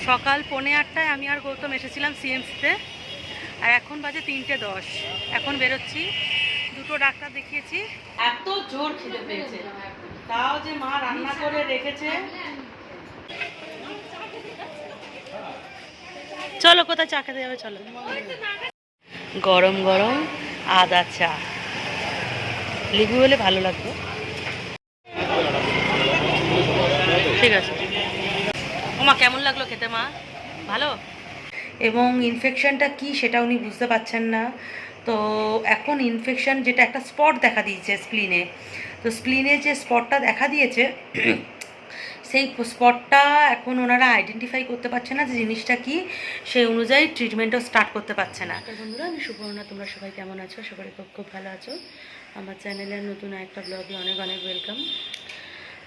সকাল 8:45 আমি আর গৌতম এসেছিলাম সিএমসিতে, আর এখন বাজে 3:10। এখন বেরোচ্ছি। দুটো ডাক্তার দেখিয়েছি। এত জোর খিদে পেয়েছে, তাও যে মা রান্না করে রেখেছে। চলো কোথায় চা খেতে যাবে, চলো। গরম গরম আদা চা, লেবু হলে ভালো লাগতো। ঠিক আছে। ওমা কেমন লাগলো খেতে মা? ভালো। এবং ইনফেকশনটা কি সেটা উনি বুঝতে পারছেন না। তো এখন ইনফেকশন যেটা একটা স্পট দেখা দিয়েছে স্প্লিনে, তো স্প্লিনে যে স্পটটা দেখা দিয়েছে সেই স্পটটা এখন ওনারা আইডেন্টিফাই করতে পারছে না যে জিনিসটা কি, সেই অনুযায়ী ট্রিটমেন্টও স্টার্ট করতে পারছে না। বন্ধুরা, আমি সুপর্ণা, তোমরা সবাই কেমন আছো? সবাই খুব খুব ভালো আছো। আমার চ্যানেলের নতুন একটা ব্লগে অনেক অনেক ওয়েলকাম।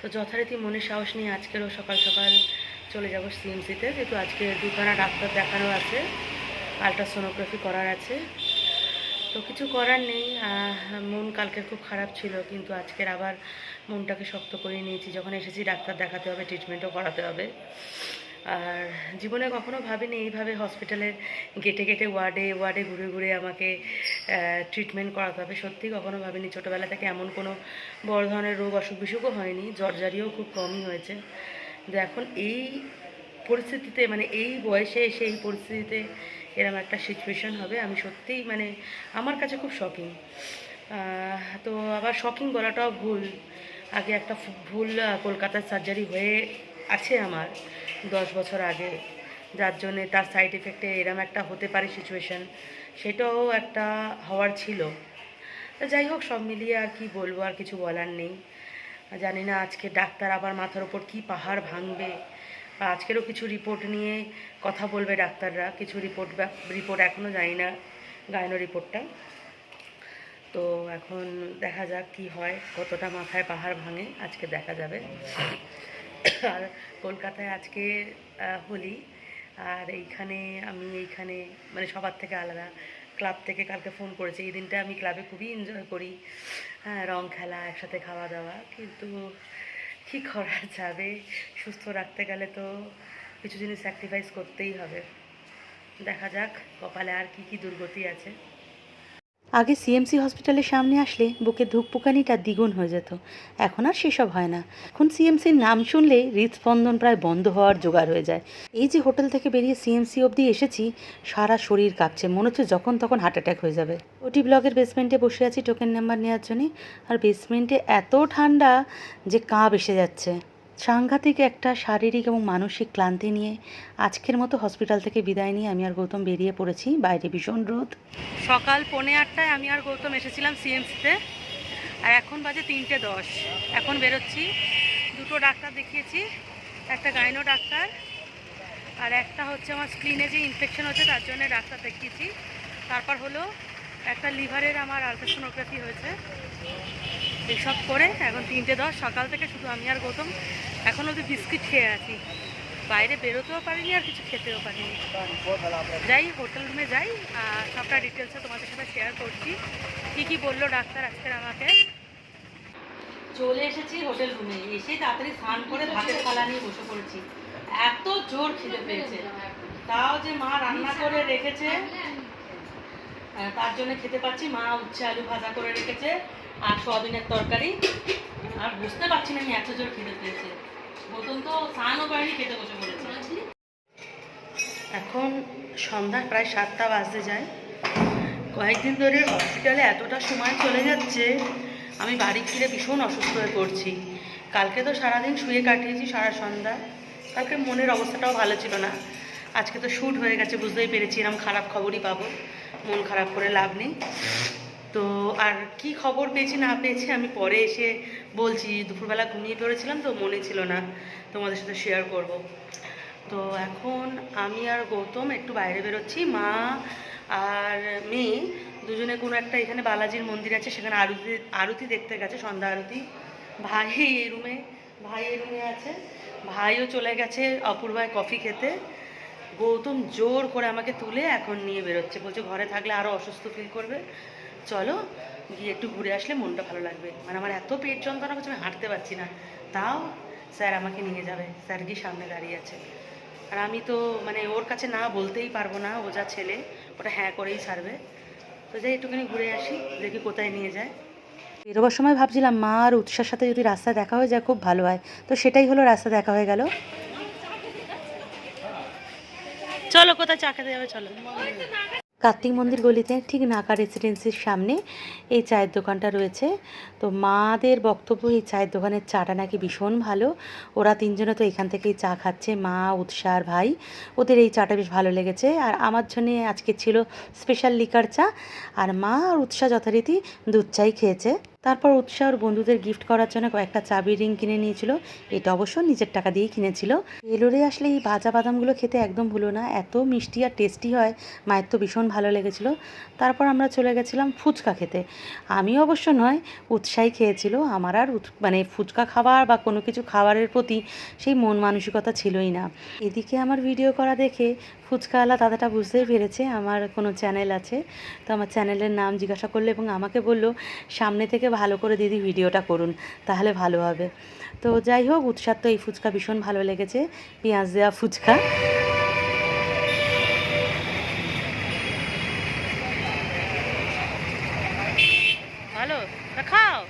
তো যথারীতি মনে সাহস নিয়ে আজকেরও সকাল সকাল চলে যাব সিএমসিতে, যেহেতু আজকে দুখানা ডাক্তার দেখানো আছে, আলট্রাসোনোগ্রাফি করার আছে। তো কিছু করার নেই। মন কালকের খুব খারাপ ছিল, কিন্তু আজকের আবার মনটাকে শক্ত করে নিয়েছি। যখন এসেছি ডাক্তার দেখাতে হবে, ট্রিটমেন্টও করাতে হবে। আর জীবনে কখনো ভাবিনি এইভাবে হসপিটালের গেটে গেটে ওয়ার্ডে ওয়ার্ডে ঘুরে ঘুরে আমাকে ট্রিটমেন্ট করাতে হবে। সত্যি কখনো ভাবিনি। ছোটোবেলা থেকে এমন কোনো বড় ধরনের রোগ অসুখ বিসুখও হয়নি, জ্বরজারিও খুব কমই হয়েছে। কিন্তু এখন এই পরিস্থিতিতে, মানে এই বয়সে এসে এই পরিস্থিতিতে এরকম একটা সিচুয়েশান হবে, আমি সত্যিই মানে আমার কাছে খুব শকিং। তো আবার শকিং বলাটাও ভুল। আগে একটা ভুল কলকাতার সার্জারি হয়ে আছে আমার 10 বছর আগে, যার জন্যে তার সাইড এফেক্টে এরম একটা হতে পারে সিচুয়েশান, সেটাও একটা হওয়ার ছিল। যাই হোক, সব মিলিয়ে আর কি বলবো, আর কিছু বলার নেই। জানি না আজকে ডাক্তার আবার মাথার ওপর কী পাহাড় ভাঙবে, বা আজকেরও কিছু রিপোর্ট নিয়ে কথা বলবে ডাক্তাররা। কিছু রিপোর্ট এখনও জানি না, গাইনো রিপোর্টটা। তো এখন দেখা যাক কি হয়, কতটা মাথায় পাহাড় ভাঙে আজকে দেখা যাবে। আর কলকাতায় আজকে হোলি, আর আমি এইখানে মানে সবার থেকে আলাদা। ক্লাব থেকে কালকে ফোন করেছে। এই দিনটা আমি ক্লাবে খুবই এনজয় করি, হ্যাঁ, রং খেলা, একসাথে খাওয়া দাওয়া। কিন্তু কী করা যাবে, সুস্থ রাখতে গেলে তো কিছু জিনিস স্যাক্রিফাইস করতেই হবে। দেখা যাক কপালে আর কি কি দুর্গতি আছে। আগে সিএমসি হসপিটালের সামনে আসলে বুকে ধুকপুকানিটা দ্বিগুণ হয়ে যেত, এখন আর সেসব হয় না। এখন সিএমসির নাম শুনলে হৃদস্পন্দন প্রায় বন্ধ হওয়ার জোগাড় হয়ে যায়। এই যে হোটেল থেকে বেরিয়ে সিএমসি অবধি এসেছি, সারা শরীর কাঁপছে, মনে হচ্ছে যখন তখন হার্ট অ্যাটাক হয়ে যাবে। ওটি ব্লকের বেসমেন্টে বসে আছি টোকেন নাম্বার নেওয়ার জন্যে, আর বেসমেন্টে এত ঠান্ডা যে কাঁপ এসে যাচ্ছে। সাংঘাতিক একটা শারীরিক এবং মানসিক ক্লান্তি নিয়ে আজকের মতো হসপিটাল থেকে বিদায় নিয়ে আমি আর গৌতম বেরিয়ে পড়েছি। বাইরে ভীষণ রোদ। সকাল 8:45 আমি আর গৌতম এসেছিলাম সিএমসিতে, আর এখন বাজে 3:10। এখন বেরোচ্ছি। দুটো ডাক্তার দেখিয়েছি, একটা গাইনো ডাক্তার, আর একটা হচ্ছে আমার স্প্লিনে যে ইনফেকশন হচ্ছে তার জন্য ডাক্তার দেখিয়েছি। তারপর হলো একটা লিভারের আমার আলট্রাসোনোগ্রাফি হয়েছে। এইসব করে এখন 3:10। সকাল থেকে শুধু আমি আর গৌতম এখন অবধি বিস্কিট খেয়ে আছি, বাইরে বেরোতেও পারিনি আর কিছু খেতেও পারিনি। যাই হোটেল রুমে যাই, সবটা ডিটেলসে তোমাদের সাথে শেয়ার করছি, কী কী বললো ডাক্তার আজকের আমাকে। চলে এসেছি হোটেল রুমে, এসে তাড়াতাড়ি স্নান করে ভাতের থালা নিয়ে বসে পড়েছি। এত জোর খিদে পেয়েছে, তাও যে মা রান্না করে রেখেছে, তার জন্য খেতে পাচ্ছি। মা উচ্ছে আলু ভাজা করে রেখেছে আর সয়াবিনের তরকারি, আর বুঝতে পারছি না আমি এত জোর খিদে পেয়েছে। প্রথম তো স্নানও করেনি, খেতে বসে পড়েছে। এখন সন্ধ্যা প্রায় 7টা বাজতে যায়। কয়েকদিন ধরে হসপিটালে এতটা সময় চলে যাচ্ছে, আমি বাড়ি ফিরে ভীষণ অসুস্থ হয়ে পড়ছি। কালকে তো সারাদিন শুয়ে কাটিয়েছি, সারা সন্ধ্যা। কালকে মনের অবস্থাটাও ভালো ছিল না। আজকে তো শ্যুট হয়ে গেছে, বুঝতেই পেরেছি এরকম খারাপ খবরই পাবো, মন খারাপ করে লাভ নেই। তো আর কি খবর পেয়েছি না পেয়েছি আমি পরে এসে বলছি। দুপুরবেলা ঘুমিয়ে পড়েছিলাম তো মনে ছিল না তোমাদের সাথে শেয়ার করব। তো এখন আমি আর গৌতম একটু বাইরে বেরোচ্ছি। মা আর মেয়ে দুজনে কোনো একটা, এখানে বালাজির মন্দির আছে, সেখানে আরতি দেখতে গেছে, সন্ধ্যা আরতি। ভাই এই রুমে আছে। ভাইও চলে গেছে অপূর্বায় কফি খেতে। গৌতম জোর করে আমাকে তুলে এখন নিয়ে বেরোচ্ছে, বলছে ঘরে থাকলে আরও অসুস্থ ফিল করবে, চলো গিয়ে একটু ঘুরে আসলে মনটা ভালো লাগবে। মানে আমার এত পেট যন্ত্রণা করছে, আমি হাঁটতে পারছি না, তাও স্যার আমাকে নিয়ে যাবে। স্যার গিয়ে সামনে দাঁড়িয়ে আছে। আর আমি তো মানে ওর কাছে না বলতেই পারবো না, ও যা ছেলে ওটা হ্যাঁ করেই ছাড়বে। তো যাই একটুখানি ঘুরে আসি, দেখি কোথায় নিয়ে যায়। বেরোবার সময় ভাবছিলাম মা আর উৎসার সাথে যদি রাস্তায় দেখা হয়ে যায় খুব ভালো হয়, তো সেটাই হলো, রাস্তা দেখা হয়ে গেল। চলো কোথায় চা খেতে যাবে চলো। কার্তিক মন্দির গলিতে ঠিক নাকা রেসিডেন্সির সামনে এই চায়ের দোকানটা রয়েছে। তো মাদের বক্তব্য এই চায়ের দোকানের চাটা নাকি ভীষণ ভালো। ওরা তিনজনে তো এখান থেকেই চা খাচ্ছে, মা, উৎসা আর ভাই। ওদের এই চাটা বেশ ভালো লেগেছে। আর আমার জন্যে আজকে ছিল স্পেশাল লিকার চা, আর মা আর উৎসা যথারীতি দুধ চাই খেয়েছে। তারপর উৎসাহ ওর বন্ধুদের গিফট করার জন্য কয়েকটা চাবির রিং কিনে নিয়েছিল। এটা অবশ্য নিজের টাকা দিয়েই কিনেছিল। এলোরে আসলে এই ভাজা বাদামগুলো খেতে একদম ভুলো না, এত মিষ্টি আর টেস্টি হয়। মায়ের তো ভীষণ ভালো লেগেছিলো। তারপর আমরা চলে গেছিলাম ফুচকা খেতে। আমি অবশ্য নয়, উৎসাহী খেয়েছিল। আমার আর মানে ফুচকা খাবার বা কোনো কিছু খাবারের প্রতি সেই মন মানসিকতা ছিলই না। এদিকে আমার ভিডিও করা দেখে ফুচকাওয়ালা দাদাটা বুঝতেই পেরেছে আমার কোনো চ্যানেল আছে। তো আমার চ্যানেলের নাম জিজ্ঞাসা করলো এবং আমাকে বলল সামনে থেকে ভালো করে দিদি ভিডিওটা করুন, তাহলে ভালো হবে। তো যাই হোক, উৎসার তো এই ফুচকা ভীষণ ভালো লেগেছে, পেঁয়াজ দেওয়া ফুচকা। ভালো, খাও।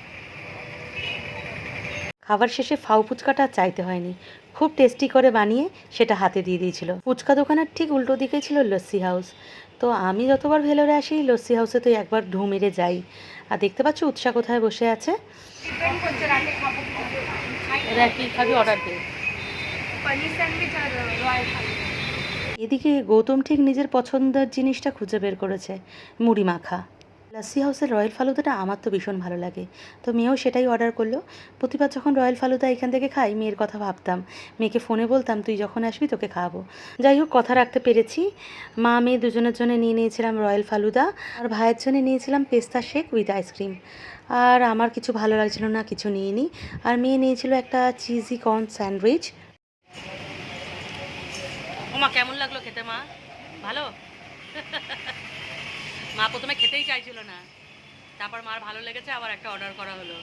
খাবার শেষে ফাউ ফুচকাটা চাইতে হয়নি, খুব টেস্টি করে বানিয়ে সেটা হাতে দিয়ে দিয়েছিল। ফুচকা দোকানের ঠিক উল্টো দিকে ছিল লস্যি হাউস। তো আমি যতবার ভেলোরে আসি লস্যি হাউসে তো একবার ঢু মেরে যাই। আর দেখতে পাচ্ছ উৎসা কোথায় বসে আছে। কি খাবি অর্ডার দে। এদিকে গৌতম ঠিক নিজের পছন্দের জিনিসটা খুঁজে বের করেছে, মুড়ি মাখা। লাস্সি হাউসের রয়্যাল ফালুদাটা আমার তো ভীষণ ভালো লাগে, তো মেয়েও সেটাই অর্ডার করলো। প্রতিবার যখন রয়্যাল ফালুদা এখান থেকে খাই মেয়ের কথা ভাবতাম, মেয়েকে ফোনে বলতাম তুই যখন আসবি তোকে খাওয়াবো। যাই হোক, কথা রাখতে পেরেছি। মা মেয়ে দুজনের জন্য নিয়ে নিয়েছিলাম রয়্যাল ফালুদা, আর ভাইয়ের জন্য নিয়েছিলাম পেস্তা শেক উইথ আইসক্রিম। আর আমার কিছু ভালো লাগছিল না, কিছু নিয়ে নিই। আর মেয়ে নিয়েছিল একটা চিজি কর্ন স্যান্ডউইচ। মা কেমন লাগলো খেতে মা? ভালো? মা প্রথমে খেতেই চাইছিল না, তারপর মার ভালো লেগেছে, আবার একটা অর্ডার করা হলো।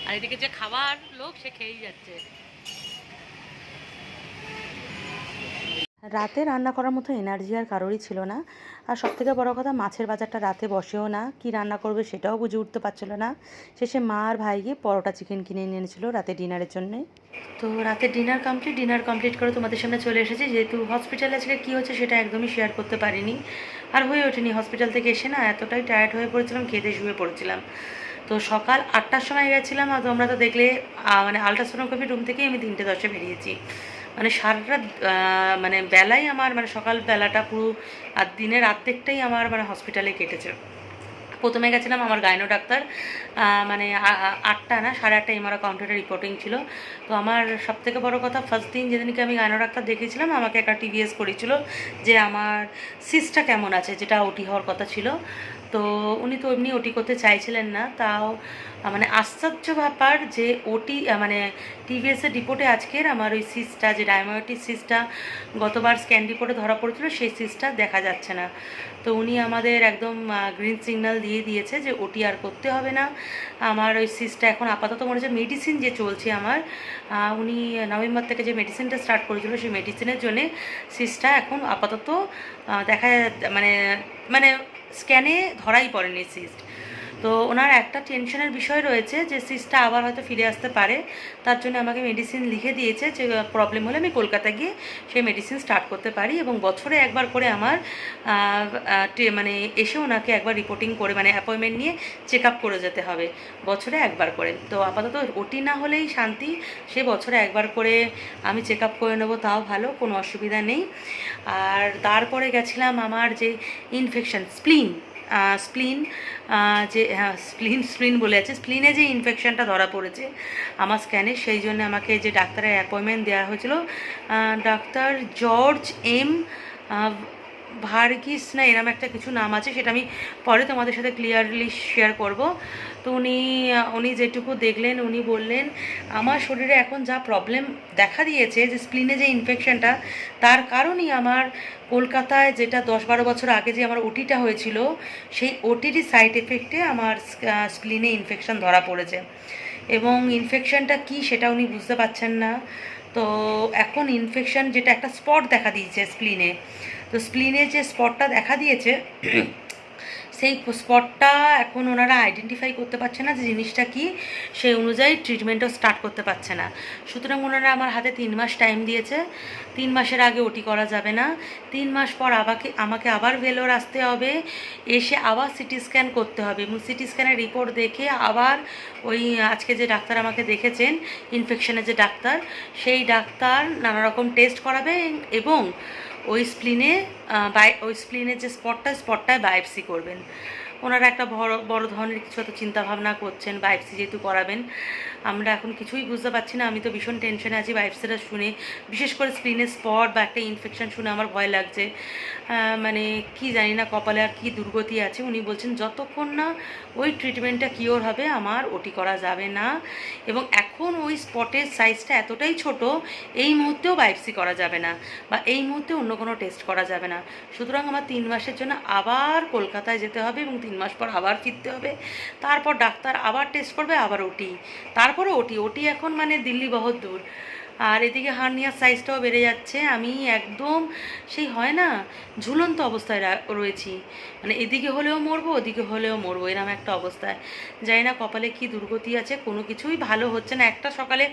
আর এদিকে যে খাবার লোক সে খেয়েই যাচ্ছে। রাতে রান্না করার মতো এনার্জি আর কারোরই ছিল না। আর সবথেকে বড় কথা, মাছের বাজারটা রাতে বসেও না, কি রান্না করবে সেটাও বুঝে উঠতে পারছিল না। শেষে মা আর ভাই গিয়ে পরোটা চিকেন কিনে নিয়ে এনেছিল রাতে ডিনারের জন্যে। তো রাতে ডিনার কমপ্লিট করে তোমাদের সামনে চলে এসেছি। যেহেতু হসপিটালে আজকে কী হচ্ছে সেটা একদমই শেয়ার করতে পারিনি, আর হয়ে ওঠেনি। হসপিটাল থেকে এসে না এতটাই টায়ার্ড হয়ে পড়েছিলাম, খেতে শুয়ে পড়েছিলাম। তো সকাল 8টার সময় গেছিলাম, আর তোমরা তো দেখলে মানে আলট্রাসোনোগ্রাফি রুম থেকেই আমি 3টে 10-এ বেরিয়েছি। মানে সারা রাত মানে বেলাই আমার, মানে সকাল বেলাটা পুরো আর দিনের অর্ধেকটাই আমার মানে হসপিটালে কেটেছে। প্রথমে গেছিলাম আমার গাইনো ডাক্তার, মানে 8টা না 8:30 আমার কাউন্টারে রিপোর্টিং ছিল। তো আমার সবথেকে বড় কথা, ফার্স্ট দিন যেদিনকে আমি গাইনো ডাক্তার দেখেছিলাম আমাকে একটা টিভিএস করেছিল যে আমার সিস্টটা কেমন আছে, যেটা ওটি হওয়ার কথা ছিল। তো উনি তো এমনি ওটি করতে চাইছিলেন না, তাও মানে আশ্চর্য ব্যাপার যে ওটি মানে টিভিএসের রিপোর্টে আজকের আমার ওই সিস্টটা, যে ডায়ামায়োটিস সিস্টটা গতবার স্ক্যান রিপোর্টে ধরা পড়েছিল, সেই সিস্টটা দেখা যাচ্ছে না। তো উনি আমাদের একদম গ্রিন সিগন্যাল দিয়ে দিয়েছে যে ওটি আর করতে হবে না। আমার ওই সিস্টটা এখন আপাতত মনে হচ্ছে মেডিসিন যে চলছে আমার, উনি নভেম্বর থেকে যে মেডিসিনটা স্টার্ট করেছিল সেই মেডিসিনের জন্যে সিস্টটা এখন আপাতত দেখা মানে মানে স্ক্যানে ধরাই পড়েনি সিস্ট। তো ওনার একটা টেনশনের বিষয় রয়েছে যে সিস্টটা আবার হয়তো ফিরে আসতে পারে, তার জন্য আমাকে মেডিসিন লিখে দিয়েছে যে প্রবলেম হলে আমি কলকাতা গিয়ে সেই মেডিসিন স্টার্ট করতে পারি, এবং বছরে একবার করে আমার মানে এসে ওনাকে একবার রিপোর্টিং করে মানে অ্যাপয়েন্টমেন্ট নিয়ে চেক আপ করে যেতে হবে বছরে একবার করে। তো আপাতত ওটি না হলেই শান্তি, সে বছরে একবার করে আমি চেক আপ করে নেবো, তাও ভালো, কোনো অসুবিধা নেই। আর তারপরে গেছিলাম আমার যে ইনফেকশন স্প্লিন, যে হ্যাঁ স্প্লিন বলে আছে, স্প্লিনে যে ইনফেকশনটা ধরা পড়েছে আমার স্ক্যানে, সেই জন্য আমাকে যে ডাক্তারের অ্যাপয়েন্টমেন্ট দেওয়া হয়েছিল, ডাক্তার জর্জ এম ভার্গিস না এরম একটা কিছু নাম আছে, সেটা আমি পরে তোমাদের সাথে ক্লিয়ারলি শেয়ার করব। তো উনি যেটুকু দেখলেন, উনি বললেন আমার শরীরে এখন যা প্রবলেম দেখা দিয়েছে, যে স্প্লিনে যে ইনফেকশনটা, তার কারণই আমার কলকাতায় যেটা 10-12 বছর আগে যে আমার ওটিটা হয়েছিল, সেই ওটিরই সাইড এফেক্টে আমার স্প্লিনে ইনফেকশন ধরা পড়েছে। এবং ইনফেকশনটা কী সেটা উনি বুঝতে পারছেন না। তো এখন ইনফেকশান যেটা একটা স্পট দেখা দিয়েছে স্প্লিনে, তো স্প্লিনে যে স্পটটা দেখা দিয়েছে সেই স্পটটা এখন ওনারা আইডেন্টিফাই করতে পারছে না যে জিনিসটা কি, সেই অনুযায়ী ট্রিটমেন্টও স্টার্ট করতে পারছে না। সুতরাং ওনারা আমার হাতে 3 মাস টাইম দিয়েছে। 3 মাসের আগে ওটি করা যাবে না। 3 মাস পর আমাকে আবার ভেলোর আসতে হবে, এসে আবার সিটি স্ক্যান করতে হবে এবং সিটি স্ক্যানের রিপোর্ট দেখে আবার ওই আজকে যে ডাক্তার আমাকে দেখেছেন, ইনফেকশনের যে ডাক্তার, সেই ডাক্তার নানা রকম টেস্ট করাবে এবং ওই স্প্লিনের যে স্পটটায় বায়োপসি করবেন। ওনারা একটা বড় ধরনের কিছু হয়তো চিন্তাভাবনা করছেন, বায়োপসি যেহেতু করাবেন। আমরা এখন কিছুই বুঝতে পারছি না, আমি তো ভীষণ টেনশনে আছি বায়োপসিটা শুনে, বিশেষ করে স্প্লিনের স্পট বা একটা ইনফেকশন শুনে আমার ভয় লাগছে। মানে কি জানি না কপালে আর কি দুর্গতি আছে। উনি বলছেন যতক্ষণ না ওই ট্রিটমেন্টটা কিওর হবে আমার ওটি করা যাবে না, এবং এখন ওই স্পটের সাইজটা এতটাই ছোট, এই মুহূর্তেও বায়োপসি করা যাবে না বা এই মুহূর্তে অন্য কোনো টেস্ট করা যাবে না। সুতরাং আমার 3 মাসের জন্য আবার কলকাতায় যেতে হবে এবং 3 মাস পর আবার ফিরতে হবে। তারপর ডাক্তার আবার টেস্ট করবে, আবার ওটি, তারপরে ওটি এখন মানে দিল্লি বহুত দূর। আর এদিকে হার্নিয়ার সাইজটাও বেড়ে যাচ্ছে। আমি একদম সেই হয় না ঝুলন্ত অবস্থায় রয়েছি, মানে এদিকে হলেও মরবো ওদিকে হলেও মরবো, এরকম একটা অবস্থায়। জানি না কপালে কি দুর্গতি আছে, কোনো কিছুই ভালো হচ্ছে না। একটা সকালে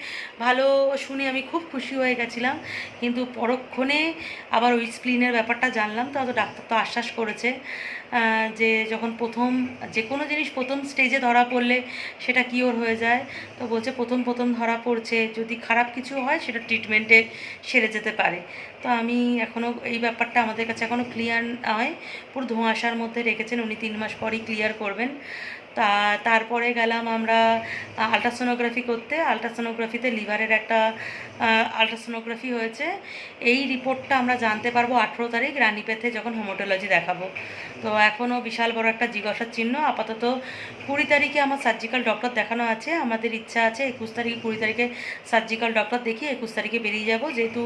ভালো শুনে আমি খুব খুশি হয়ে গেছিলাম, কিন্তু পরক্ষণে আবার ওই স্প্লিনের ব্যাপারটা জানলাম। তো ডাক্তার তো আশ্বাস করেছে যে যখন যে কোনো জিনিস প্রথম স্টেজে ধরা পড়লে সেটা কিওর হয়ে যায়। তো বলছে প্রথম ধরা পড়ছে, যদি খারাপ কিছু হয় সেটা ট্রিটমেন্টে সেরে যেতে পারে। তো আমি এখনও এই ব্যাপারটা আমাদের কাছে এখনও ক্লিয়ার নয়, পুরো ধোঁয়াশার মধ্যে রেখেছেন। উনি 3 মাস পরই ক্লিয়ার করবেন। তারপরে গেলাম আমরা আলট্রাসোনোগ্রাফি করতে। আলট্রাসোনোগ্রাফিতে লিভারের একটা আলট্রাসোনোগ্রাফি হয়েছে। এই রিপোর্টটা আমরা জানতে পারবো 18 তারিখ রানীপেথে যখন হোমোটোলজি দেখাবো। তো এখনও বিশাল বড় একটা জিজ্ঞাসার চিহ্ন। আপাতত 20 তারিখে আমার সার্জিক্যাল ডক্টর দেখানো আছে। আমাদের ইচ্ছা আছে 21 তারিখে 20 তারিখে সার্জিক্যাল ডক্টর দেখিয়ে 21 তারিখে বেরিয়ে যাব, যেহেতু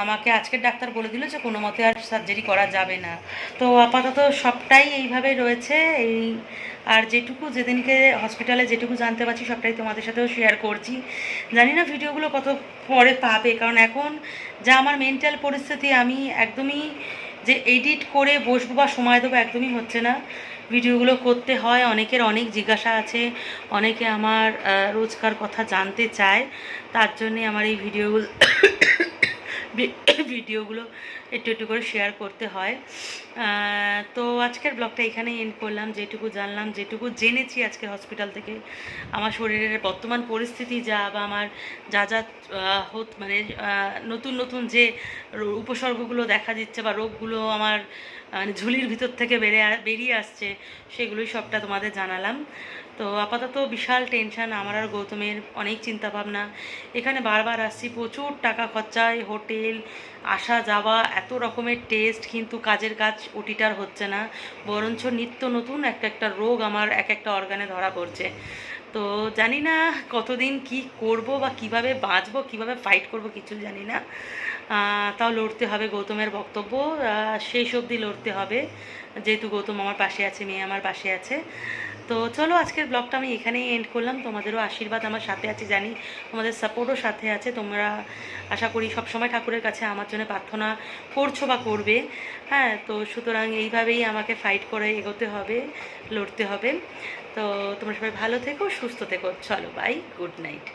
আমাকে আজকের ডাক্তার বলে দিল যে কোনো মতে আর সার্জারি করা যাবে না। তো আপাতত সবটাই এইভাবে রয়েছে। আর যেটুকু যেদিনকে হসপিটালে যেটুকু জানতে পারছি সবটাই তোমাদের সাথেও শেয়ার করছি। জানি না ভিডিওগুলো কত পরে পাবে, কারণ এখন যা আমার মেন্টাল পরিস্থিতি, আমি একদমই যে এডিট করে বসবো বা সময় দেবো একদমই হচ্ছে না। ভিডিওগুলো করতে হয়, অনেকের অনেক জিজ্ঞাসা আছে, অনেকে আমার রোজকার কথা জানতে চায়, তার জন্যে আমার এই ভিডিওগুলো একটু একটু করে শেয়ার করতে হয়। তো আজকের ব্লগটা এখানেই এন্ড করলাম। যেটুকু জানলাম, যেটুকু জেনেছি আজকে হসপিটাল থেকে, আমার শরীরের বর্তমান পরিস্থিতি যা বা আমার যা যা মানে নতুন যে উপসর্গগুলো দেখা দিচ্ছে বা রোগগুলো আমার মানে ঝুলির ভিতর থেকে বেরিয়ে আসছে, সেগুলোই সবটা তোমাদের জানালাম। তো আপাতত বিশাল টেনশান আমার আর গৌতমের, অনেক চিন্তাভাবনা। এখানে বারবার আসছি, প্রচুর টাকা খরচায়, হোটেল আসা যাওয়া, এত রকমের টেস্ট, কিন্তু কাজের কাজ ওটিটার হচ্ছে না, বরঞ্চ নিত্য নতুন একটা রোগ আমার এক একটা অর্গানে ধরা পড়ছে। তো জানি না কতদিন কি করব বা কিভাবে বাঁচবো, কিভাবে ফাইট করব, কিছু জানি না। তাও লড়তে হবে, গৌতমের বক্তব্য শেষ অবধি লড়তে হবে, যেহেতু গৌতম আমার পাশে আছে, মেয়ে আমার পাশে আছে। তো চলো আজকের ব্লগটা আমি এখানেই এন্ড করলাম। তোমাদেরও আশীর্বাদ আমার সাথে আছে, জানি তোমাদের সাপোর্টও সাথে আছে। তোমরা আশা করি সবসময় ঠাকুরের কাছে আমার জন্য প্রার্থনা করছো বা করবে। হ্যাঁ, তো সুতরাং এইভাবেই আমাকে ফাইট করে এগোতে হবে, লড়তে হবে। তো তোমরা সবাই ভালো থেকো, সুস্থ থেকো। চলো বাই, গুড নাইট।